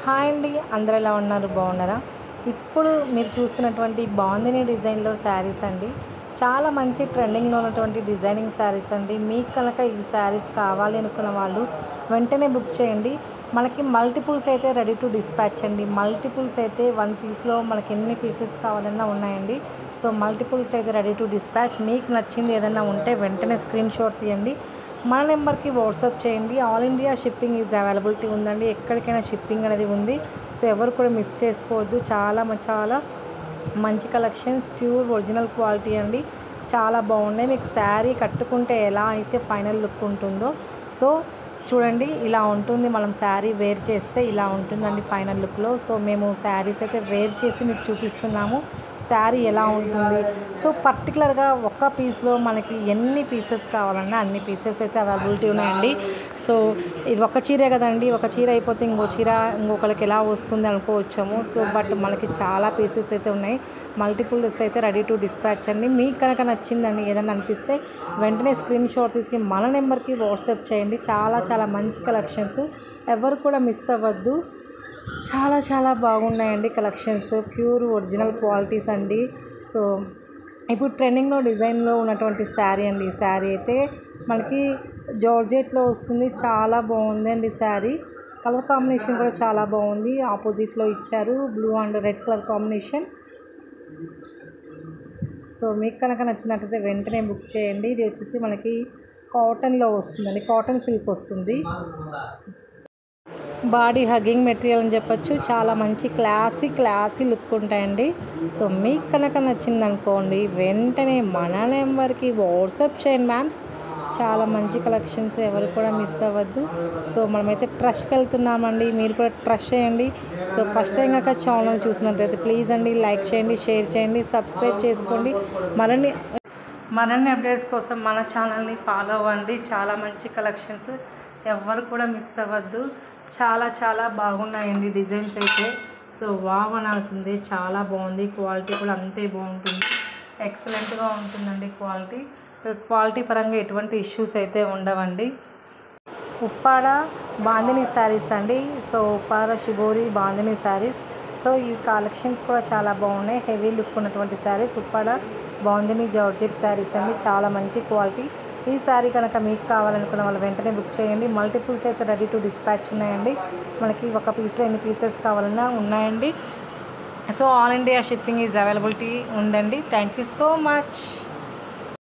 Hi అండి, అందరూ ఎలా ఉన్నారు? బాగున్నారా? ఇప్పుడు మీరు చూస్తున్నటువంటి బాందిని డిజైన్లో శారీస్ అండి. చాలా మంచి ట్రెండింగ్లో ఉన్నటువంటి డిజైనింగ్ శారీస్ అండి. మీకు కనుక ఈ శారీస్ కావాలి అనుకున్న వాళ్ళు వెంటనే బుక్ చేయండి. మనకి మల్టిపుల్స్ అయితే రెడీ టు డిస్పాచ్ అండి. మల్టిపుల్స్ అయితే 1 పీస్లో మనకి ఎన్ని పీసెస్ కావాలన్నా ఉన్నాయండి. సో మల్టిపుల్స్ అయితే రెడీ టు డిస్పాచ్. మీకు నచ్చింది ఏదైనా ఉంటే వెంటనే స్క్రీన్ షాట్ తీయండి, మన నెంబర్కి వాట్సాప్ చేయండి. All India shipping is availability ఉందండి. ఎక్కడికైనా షిప్పింగ్ అనేది ఉంది. సో ఎవరు కూడా మిస్ చేసుకోవద్దు. చాలా మంచి కలెక్షన్స్, ప్యూర్ ఒరిజినల్ క్వాలిటీ అండి. చాలా బాగున్నాయి. మీకు శారీ కట్టుకుంటే ఎలా అయితే ఫైనల్ లుక్ ఉంటుందో సో చూడండి, ఇలా ఉంటుంది. మనం శారీ వేర్ చేస్తే ఇలా ఉంటుందండి ఫైనల్ లుక్లో. సో మేము శారీస్ అయితే వేర్ చేసి మీకు చూపిస్తున్నాము శారీ ఎలా ఉంటుంది. సో పర్టికులర్గా ఒక్క పీస్లో మనకి ఎన్ని పీసెస్ కావాలన్నా అన్ని పీసెస్ అయితే అవైలబిలిటీ ఉన్నాయండి. సో ఇది ఒక చీరే కదండి, ఒక చీర అయిపోతే ఇంకో చీర ఇంకొకరికి ఎలా వస్తుంది అనుకోవచ్చాము. సో బట్ మనకి చాలా పీసెస్ అయితే ఉన్నాయి. మల్టిపుల్స్ అయితే రెడీ టు డిస్పాచ్ అండి. మీకు కనుక నచ్చిందండి ఏదైనా అనిపిస్తే వెంటనే స్క్రీన్ షాట్ తీసి మన నెంబర్కి వాట్సాప్ చేయండి. చాలా మంచి కలెక్షన్స్, ఎవరు కూడా మిస్ అవ్వద్దు. చాలా బాగున్నాయండి కలెక్షన్స్, ప్యూర్ ఒరిజినల్ క్వాలిటీస్ అండి. సో ఇప్పుడు ట్రెండింగ్లో డిజైన్లో ఉన్నటువంటి శారీ అండి. ఈ శారీ అయితే మనకి జార్జెట్లో వస్తుంది. చాలా బాగుందండి శారీ. కలర్ కాంబినేషన్ కూడా చాలా బాగుంది. ఆపోజిట్లో ఇచ్చారు blue and red colour combination. So మీకు కనుక నచ్చినట్లయితే వెంటనే బుక్ చేయండి. ఇది వచ్చేసి మనకి కాటన్లో వస్తుందండి, కాటన్ సిల్క్ వస్తుంది. బాడీ హగ్గింగ్ మెటీరియల్ అని చెప్పొచ్చు. చాలా మంచి క్లాసీ లుక్ ఉంటాయండి. సో మీకు కనుక నచ్చిందనుకోండి వెంటనే మన నెంబర్కి వాట్సాప్ చేయండి మ్యామ్స్. చాలా మంచి కలెక్షన్స్, ఎవరు కూడా మిస్ అవ్వద్దు. సో మనమైతే ట్రష్కి వెళ్తున్నామండి, మీరు కూడా ట్రష్ చేయండి. సో ఫస్ట్ టైం కనుక ఛానల్ చూసినట్లయితే ప్లీజ్ అండి లైక్ చేయండి, షేర్ చేయండి, సబ్స్క్రైబ్ చేసుకోండి. మరిన్ని అప్డేట్స్ కోసం మన ఛానల్ని ఫాలో అవ్వండి. చాలా మంచి కలెక్షన్స్, ఎవరు కూడా మిస్ అవ్వద్దు. చాలా బాగున్నాయండి డిజైన్స్ అయితే. సో వావ్ అనాల్సిందే, చాలా బాగుంది. క్వాలిటీ కూడా అంతే బాగుంటుంది, ఎక్సలెంట్గా ఉంటుందండి. క్వాలిటీ పరంగా ఎటువంటి ఇష్యూస్ అయితే ఉండవండి. ఉప్పాడ బాందిని శారీస్ అండి. So Uppada shibori bandhani saris. So ఈ కలెక్షన్స్ కూడా చాలా బాగున్నాయి. హెవీ లుక్ ఉన్నటువంటి శారీస్ ఉప్పాడ బాందిని జార్జెట్ శారీస్ అండి. చాలా మంచి క్వాలిటీ. ఈ శారీ కనుక మీకు కావాలనుకున్న వాళ్ళు వెంటనే బుక్ చేయండి. మల్టిపుల్స్ అయితే రెడీ టు డిస్పాచ్ ఉన్నాయండి. మనకి ఒక పీస్లో ఎన్ని పీసెస్ కావాలన్నా ఉన్నాయండి. So all India shipping is availability ఉందండి. Thank you so much.